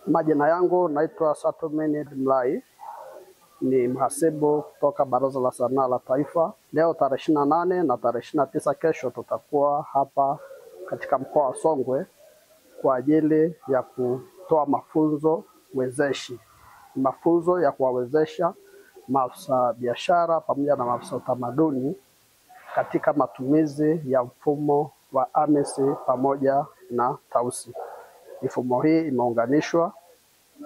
Majina yangu naitwa Satumini Mlai, ni mhasibu kutoka Baraza la Sanaa la Taifa. Leo tarehe 28 na tarehe 29 kesho tutakuwa hapa katika mkoa wa Songwe kwa ajili ya kutoa mafunzo wezeshi. Mafunzo ya kuwawezesha maafisa biashara pamoja na maafisa utamaduni katika matumizi ya mfumo wa AMIS pamoja na Tausi. Mifumo hii imeunganishwa,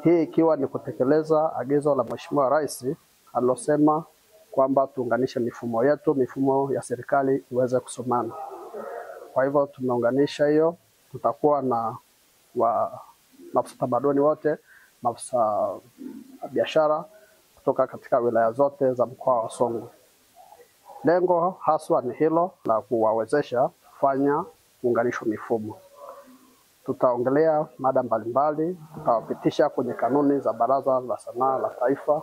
hii ikiwa ni kutekeleza agizo la Mheshimiwa Rais alilosema kwamba tuunganishe mifumo yetu, mifumo ya serikali iweze kusomana. Kwa hivyo tumeunganisha hiyo, tutakuwa na maafisa tamaduni wote, maafisa biashara kutoka katika wilaya zote za mkoa wa Songwe. Lengo haswa ni hilo la kuwawezesha kufanya kuunganisha mifumo. Tutaongelea mada mbalimbali, tutawapitisha kwenye kanuni za Baraza la Sanaa la Taifa.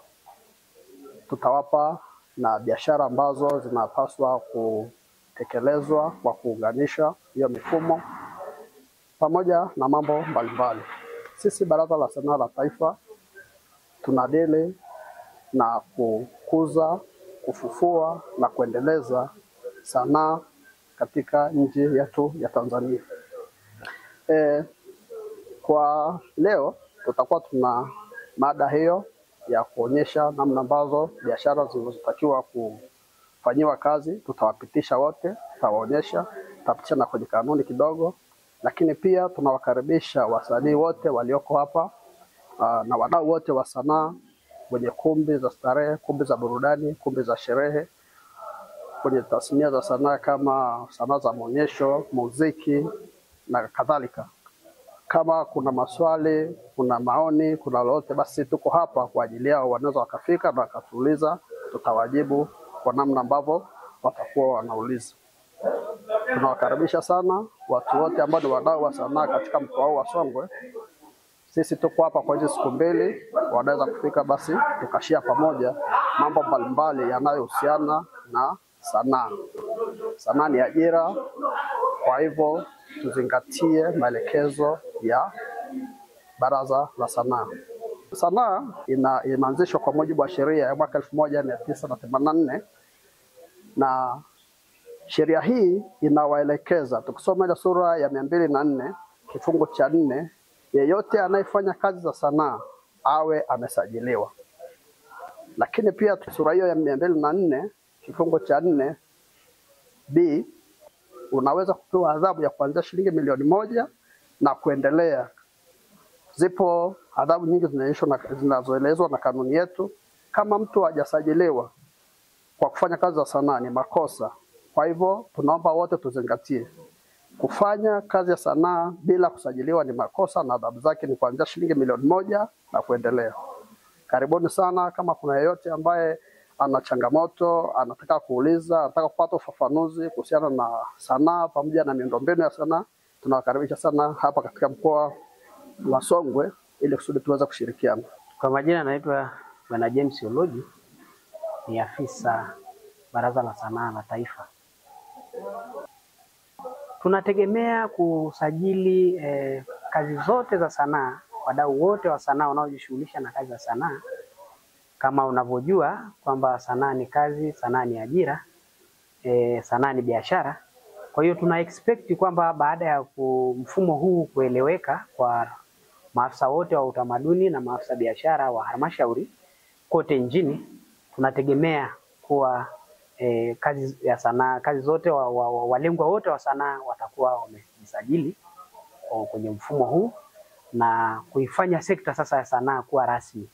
Tutawapa na biashara ambazo zinapaswa kutekelezwa kwa kuunganisha hiyo mifumo pamoja na mambo mbalimbali. Sisi Baraza la Sanaa la Taifa tunadili na kukuza, kufufua na kuendeleza sanaa katika nchi yetu ya Tanzania. Kwa leo tutakuwa tuna mada hiyo ya kuonyesha namna ambazo biashara zinazotakiwa kufanyiwa kazi. Tutawapitisha wote, tutawaonyesha, tutapitisha na kwenye kanuni kidogo, lakini pia tunawakaribisha wasanii wote walioko hapa na wadau wote wa sanaa, kwenye kumbi za starehe, kumbi za burudani, kumbi za sherehe, kwenye tasnia za sanaa kama sanaa za maonyesho, muziki na kadhalika. Kama kuna maswali, kuna maoni, kuna lolote, basi tuko hapa kwa ajili yao. Wanaweza wakafika na wakatuuliza, tutawajibu kwa namna ambavyo watakuwa wanauliza. Tunawakaribisha sana watu wote ambao ni wadau wa sanaa katika mkoa wa Songwe. Sisi tuko hapa kwa hizo siku mbili, wanaweza kufika basi tukashia pamoja mambo mbalimbali yanayohusiana na sanaa. Sanaa ni ajira, kwa hivyo tuzingatie maelekezo ya Baraza la Sanaa. Sanaa imeanzishwa kwa mujibu wa sheria ya mwaka 1984 na sheria hii inawaelekeza, tukisoma ile sura ya 204 kifungu cha 4, yeyote anayefanya kazi za sanaa awe amesajiliwa. Lakini pia sura hiyo ya 204 kifungu cha 4B, unaweza kupewa adhabu ya kuanzia shilingi milioni 1 na kuendelea. Zipo adhabu nyingi zinazoelezwa na kanuni yetu. Kama mtu hajasajiliwa kwa kufanya kazi za sanaa ni makosa. Kwa hivyo tunaomba wote tuzingatie, kufanya kazi ya sanaa bila kusajiliwa ni makosa na adhabu zake ni kuanzia shilingi milioni 1 na kuendelea. Karibuni sana. Kama kuna yeyote ambaye ana changamoto, anataka kuuliza, anataka kupata ufafanuzi kuhusiana na sanaa pamoja na miundombinu ya sanaa, tunawakaribisha sana hapa katika mkoa wa Songwe ili kusudi tuweze kushirikiana. Kwa majina naitwa Bwana James Oloji, ni afisa Baraza la Sanaa la Taifa. Tunategemea kusajili kazi zote za sanaa, wadau wote wa sanaa wanaojishughulisha na kazi za sanaa. Kama unavyojua kwamba sanaa ni kazi, sanaa ni ajira, sanaa ni biashara. Kwa hiyo tuna expect kwamba baada ya mfumo huu kueleweka kwa maafisa wote wa utamaduni na maafisa biashara wa halmashauri kote nchini, tunategemea kuwa kazi ya sanaa, kazi zote walengwa wote wa sanaa watakuwa wamejisajili kwenye mfumo huu na kuifanya sekta sasa ya sanaa kuwa rasmi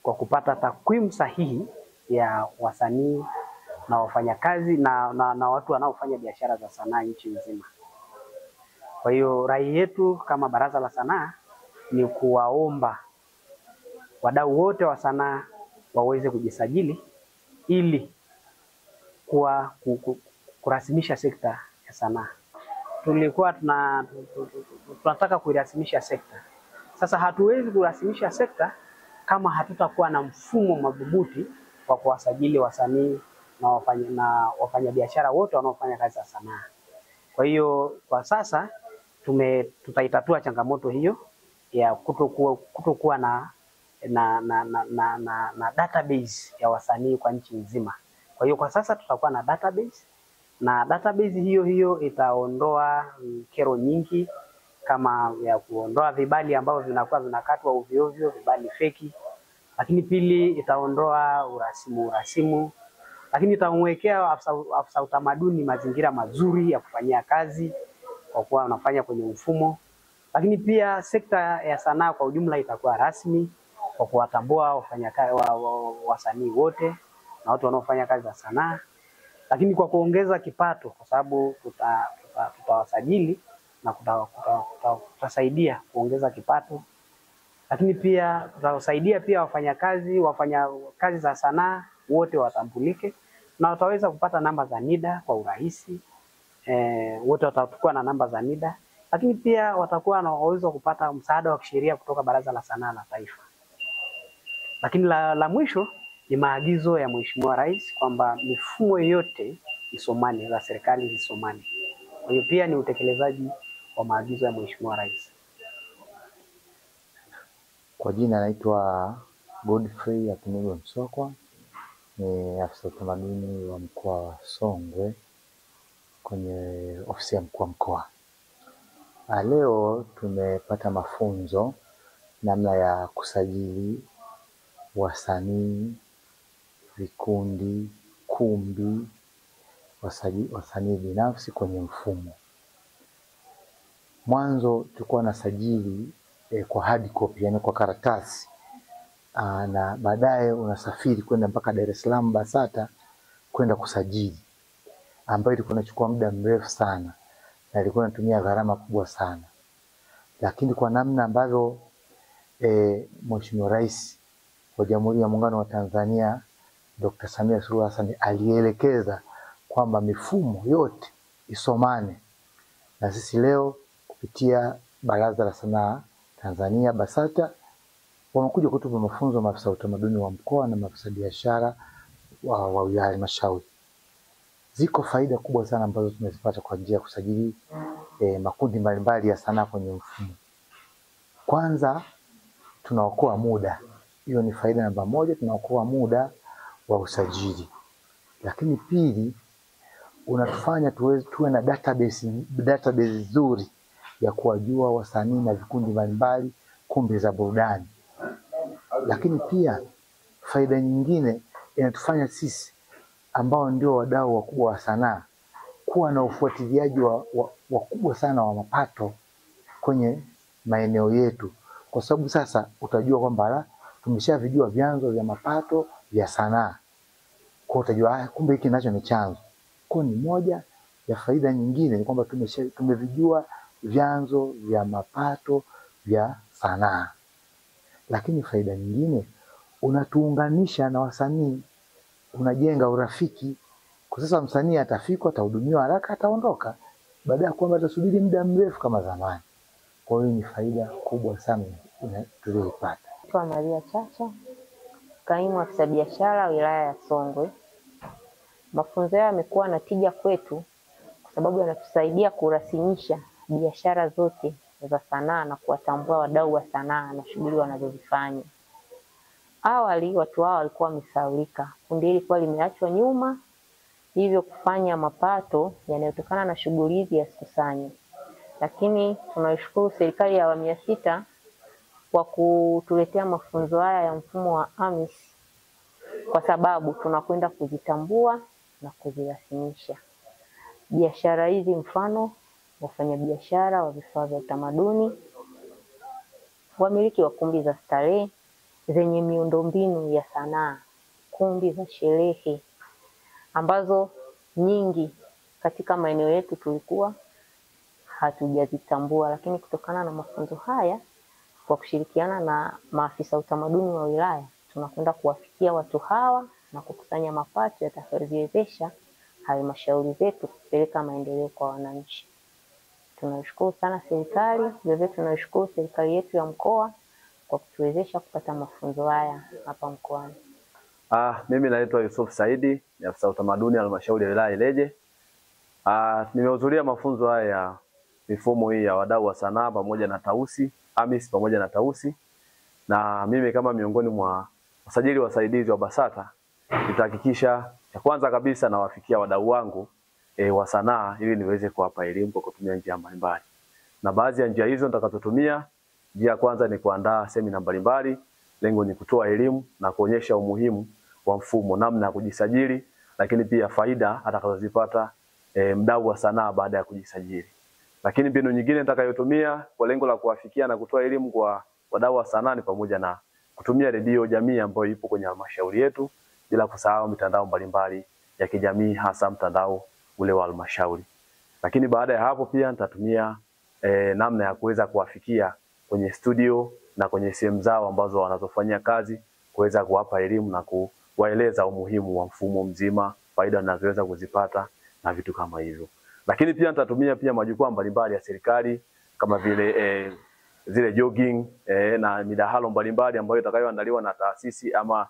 kwa kupata takwimu sahihi ya wasanii na wafanyakazi na watu wanaofanya biashara za sanaa nchi nzima. Kwa hiyo rai yetu kama Baraza la Sanaa ni kuwaomba wadau wote wa sanaa waweze kujisajili ili kurasimisha sekta ya sanaa. Tulikuwa tunataka kuirasimisha sekta. Sasa hatuwezi kurasimisha sekta kama hatutakuwa na mfumo madhubuti wa kuwasajili wasanii na wafanyabiashara wote wanaofanya kazi za sanaa. Kwa hiyo kwa sasa tutaitatua changamoto hiyo ya kutokuwa na database ya wasanii kwa nchi nzima. Kwa hiyo kwa sasa tutakuwa na database, na database hiyo itaondoa kero nyingi kama ya kuondoa vibali ambavyo vinakuwa vinakatwa ovyo ovyo, vibali feki. Lakini pili, itaondoa urasimu, lakini itamwekea afisa utamaduni mazingira mazuri ya kufanyia kazi kwa kuwa unafanya kwenye mfumo. Lakini pia sekta ya sanaa kwa ujumla itakuwa rasmi kwa kuwatambua wafanyakazi wasanii wote na watu wanaofanya kazi za sanaa. Lakini kwa kuongeza kipato, kwa sababu tutawasajili na tutasaidia kuongeza kipato. Lakini pia tutasaidia pia wafanya kazi za sanaa wote watambulike na wataweza kupata namba za NIDA kwa urahisi. Wote watakuwa na namba za NIDA, lakini pia watakuwa na uwezo wa kupata msaada wa kisheria kutoka Baraza la Sanaa la Taifa. Lakini la mwisho ni maagizo ya Mheshimiwa Rais kwamba mifumo yote isomane, za serikali isomane. Kwa hiyo pia ni utekelezaji wa maagizo ya Mheshimiwa Rais. Kwa jina naitwa Godfrey Akinelo Msokwa, ni afisa utamaduni wa mkoa wa Songwe kwenye ofisi ya mkuu wa mkoa. Leo tumepata mafunzo namna ya kusajili wasanii, vikundi, kumbi, wasanii binafsi kwenye mfumo. Mwanzo tulikuwa na sajili kwa hard copy, yani kwa karatasi. Na baadaye unasafiri kwenda mpaka Dar es Salaam BASATA kwenda kusajili, ambayo ilikuwa inachukua muda mrefu sana na ilikuwa inatumia gharama kubwa sana. Lakini kwa namna ambavyo Mheshimiwa Rais wa Jamhuri ya Muungano wa Tanzania Dr. Samia Suluhu Hassan alielekeza kwamba mifumo yote isomane, na sisi leo kupitia Baraza la Sanaa Tanzania BASATA wamekuja kutupa mafunzo maafisa utamaduni wa mkoa na maafisa biashara wa wilaya halmashauri. Ziko faida kubwa sana ambazo tumezipata kwa njia ya kusajili makundi mbalimbali ya sanaa kwenye mfumo. Kwanza, tunaokoa muda. Hiyo ni faida namba moja, tunaokoa muda wa usajili. Lakini pili, unatufanya tuwe na database nzuri ya kuwajua wasanii na vikundi mbalimbali, kumbi za burudani. Lakini pia faida nyingine, inatufanya sisi ambao ndio wadau wakubwa wa sanaa kuwa na ufuatiliaji wakubwa sana wa mapato kwenye maeneo yetu, kwa sababu sasa utajua kwamba tumeshavijua vyanzo vya mapato vya sanaa. Kwa utajua kumbe hiki nacho ni chanzo. Kwa ni moja ya faida nyingine ni kwamba tumevijua vyanzo vya mapato vya sanaa. Lakini faida nyingine, unatuunganisha na wasanii, unajenga urafiki. Kwa sasa msanii atafika, atahudumiwa haraka, ataondoka, baada ya kwamba atasubiri muda mrefu kama zamani. Kwa hiyo ni faida kubwa sana tuliyopata. Kwa Maria Chacha, kaimu afisa biashara wilaya ya Songwe. Mafunzo haya yamekuwa na tija kwetu kwa sababu yanatusaidia kurasimisha biashara zote za sanaa na kuwatambua wadau wa sanaa na shughuli wanazozifanya. Awali watu hao walikuwa wamesahaulika. Kundi hili lilikuwa limeachwa nyuma, hivyo kufanya mapato yanayotokana na shughuli hizi yasikusanywe. Lakini tunashukuru serikali ya awamu ya 6 kwa kutuletea mafunzo haya ya mfumo wa AMIS, kwa sababu tunakwenda kuzitambua na kuzirasimisha biashara hizi, mfano wafanyabiashara wa vifaa vya utamaduni, wamiliki wa kumbi za starehe zenye miundombinu ya sanaa, kumbi za sherehe ambazo nyingi katika maeneo yetu tulikuwa hatujazitambua. Lakini kutokana na mafunzo haya, kwa kushirikiana na maafisa utamaduni wa wilaya, tunakwenda kuwafikia watu hawa na kukusanya mapato yatakayoziwezesha halmashauri zetu kupeleka maendeleo kwa wananchi. Tunashukuru sana serikali, vile tunashukuru serikali yetu ya mkoa kwa kutuwezesha kupata mafunzo haya hapa mkoani. Mimi naitwa Yusuf Saidi, ni afisa utamaduni halmashauri ya wilaya Ileje. Nimehudhuria mafunzo haya ya mifumo hii ya wadau wa sanaa pamoja na tausi AMIS pamoja na TAUSI, na mimi kama miongoni mwa wasajili wasaidizi wa BASATA nitahakikisha cha kwanza kabisa nawafikia wadau wangu wa sanaa ili niweze kuwapa elimu kwa kutumia njia mbalimbali. Na baadhi ya njia hizo nitakazotumia, njia ya kwanza ni kuandaa semina mbalimbali. Lengo ni kutoa elimu na kuonyesha umuhimu wa mfumo, namna ya kujisajili, lakini pia faida atakazozipata mdau wa sanaa baada ya kujisajili. Lakini mbinu nyingine nitakayotumia kwa lengo la kuwafikia na kutoa elimu kwa wadau wa sanaa ni pamoja na kutumia redio jamii ambayo ipo kwenye halmashauri yetu, bila kusahau mitandao mbalimbali ya kijamii, hasa mtandao ule wa halmashauri. Lakini baada ya hapo pia nitatumia namna ya kuweza kuwafikia kwenye studio na kwenye sehemu zao ambazo wanazofanyia kazi, kuweza kuwapa elimu na kuwaeleza umuhimu wa mfumo mzima, faida wanazoweza kuzipata na vitu kama hivyo. Lakini pia nitatumia pia majukwaa mbalimbali ya serikali kama vile zile jogging na midahalo mbalimbali ambayo itakayoandaliwa na taasisi ama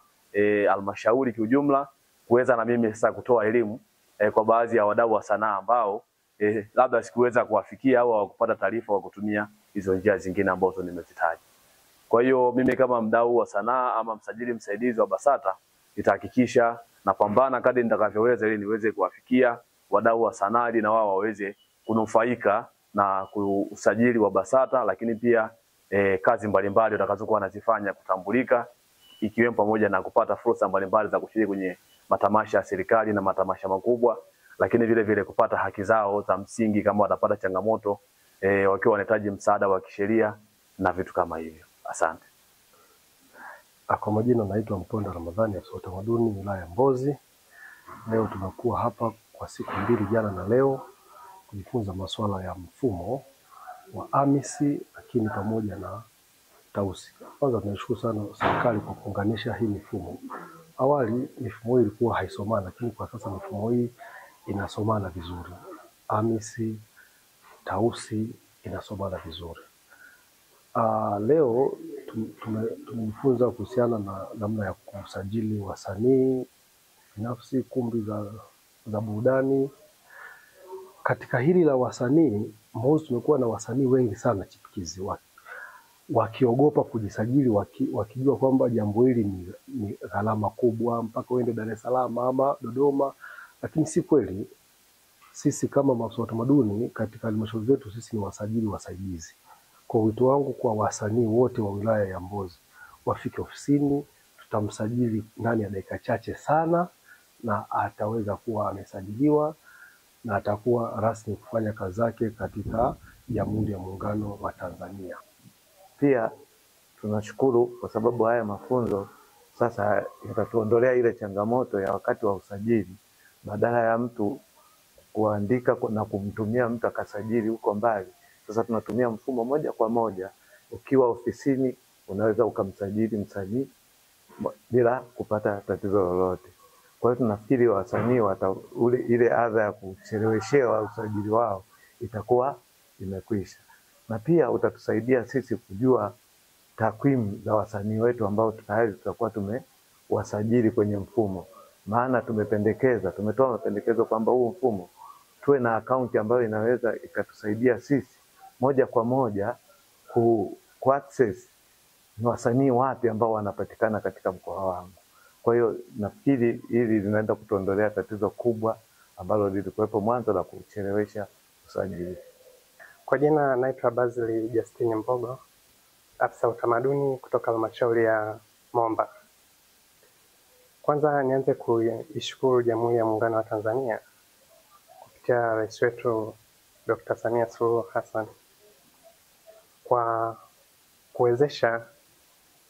halmashauri kiujumla, kuweza na mimi sasa kutoa elimu kwa baadhi ya wadau wa sanaa ambao labda sikuweza kuwafikia au kupata taarifa kwa kutumia hizo njia zingine ambazo nimezitaja. Kwa hiyo mimi kama mdau wa sanaa ama msajili msaidizi wa BASATA nitahakikisha napambana kadri nitakavyoweza ili niweze kuwafikia wadau wa sanaa ili na wao waweze kunufaika na usajili wa BASATA, lakini pia kazi mbalimbali watakazokuwa wanazifanya kutambulika, ikiwemo pamoja na kupata fursa mbalimbali za kushiriki kwenye matamasha ya serikali na matamasha makubwa, lakini vile vile kupata haki zao za msingi kama watapata changamoto wakiwa wanahitaji msaada wa kisheria na vitu kama hivyo. Asante. Kwa majina naitwa Mponda Ramadhani, afisa utamaduni wilaya ya Mbozi. Leo tunakuwa hapa kwa siku mbili, jana na leo, kujifunza masuala ya mfumo wa AMIS lakini pamoja na TAUSI. Kwanza tunashukuru sana serikali kwa kuunganisha hii mifumo. Awali mifumo hii ilikuwa haisomana, lakini kwa sasa mifumo hii inasomana vizuri. AMIS, TAUSI inasomana vizuri. Leo tumejifunza kuhusiana na namna ya kusajili wasanii binafsi, kumbi za burudani. Katika hili la wasanii, Mbozi tumekuwa na wasanii wengi sana chipukizi wakiogopa kujisajili, wakijua kwamba jambo hili ni gharama kubwa mpaka uende Dar es Salaam ama Dodoma, lakini si kweli. Sisi kama maafisa utamaduni katika halmashauri zetu, sisi ni wasajili wasaidizi. Kwa wito wangu kwa wasanii wote wa wilaya ya Mbozi, wafike ofisini, tutamsajili ndani ya dakika chache sana na ataweza kuwa amesajiliwa na atakuwa rasmi kufanya kazi zake katika Jamhuri ya Muungano wa Tanzania. Pia tunashukuru kwa sababu haya mafunzo sasa yatatuondolea ile changamoto ya wakati wa usajili, badala ya mtu kuandika na kumtumia mtu akasajili huko mbali. Sasa tunatumia mfumo moja kwa moja. Ukiwa ofisini unaweza ukamsajili msanii bila kupata tatizo lolote. Kwa hiyo tunafikiri wasanii ile adha ya kucheleweshewa usajili wao itakuwa imekwisha. Na pia utatusaidia sisi kujua takwimu za wasanii wetu ambao tayari tutakuwa tumewasajili kwenye mfumo. Maana tumetoa mapendekezo kwamba huu mfumo tuwe na akaunti ambayo inaweza ikatusaidia sisi moja kwa moja ku access ni wasanii wapi ambao wanapatikana katika mkoa wangu. Kwa hiyo nafikiri hili linaenda kutuondolea tatizo kubwa ambalo lilikuwepo mwanzo la kuchelewesha usajili. Kwa jina naitwa Basil Justin Mbogo, afisa utamaduni kutoka halmashauri ya Momba. Kwanza nianze kuishukuru Jamhuri ya Muungano wa Tanzania kupitia Rais wetu Dr. Samia Suluhu Hassan kwa kuwezesha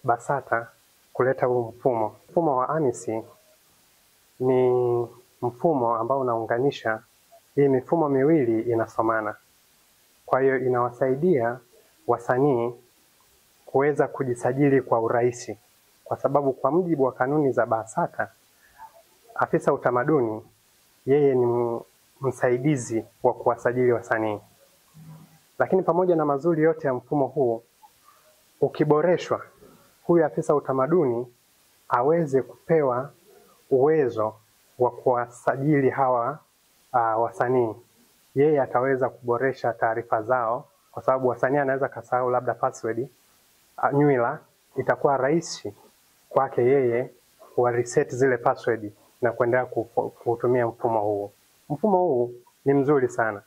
BASATA kuleta huu mfumo. Mfumo wa AMIS ni mfumo ambao unaunganisha hii mifumo miwili inasomana. Kwa hiyo inawasaidia wasanii kuweza kujisajili kwa urahisi, kwa sababu kwa mujibu wa kanuni za BASATA, afisa utamaduni yeye ni msaidizi wa kuwasajili wasanii. Lakini pamoja na mazuri yote ya mfumo huu, ukiboreshwa, huyu afisa utamaduni aweze kupewa uwezo wa kuwasajili hawa wasanii. Yeye ataweza kuboresha taarifa zao kwa sababu wasanii anaweza kasahau labda password, nywila. Itakuwa rahisi kwake yeye kuwa reset zile password na kuendelea kutumia mfumo huu. Mfumo huu ni mzuri sana.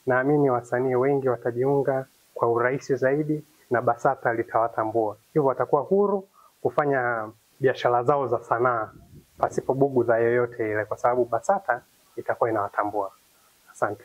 Naamini wasanii wengi watajiunga kwa urahisi zaidi na BASATA litawatambua. Hivyo watakuwa huru kufanya biashara zao za sanaa pasipo bugu za yoyote ile, kwa sababu BASATA itakuwa inawatambua. Asante.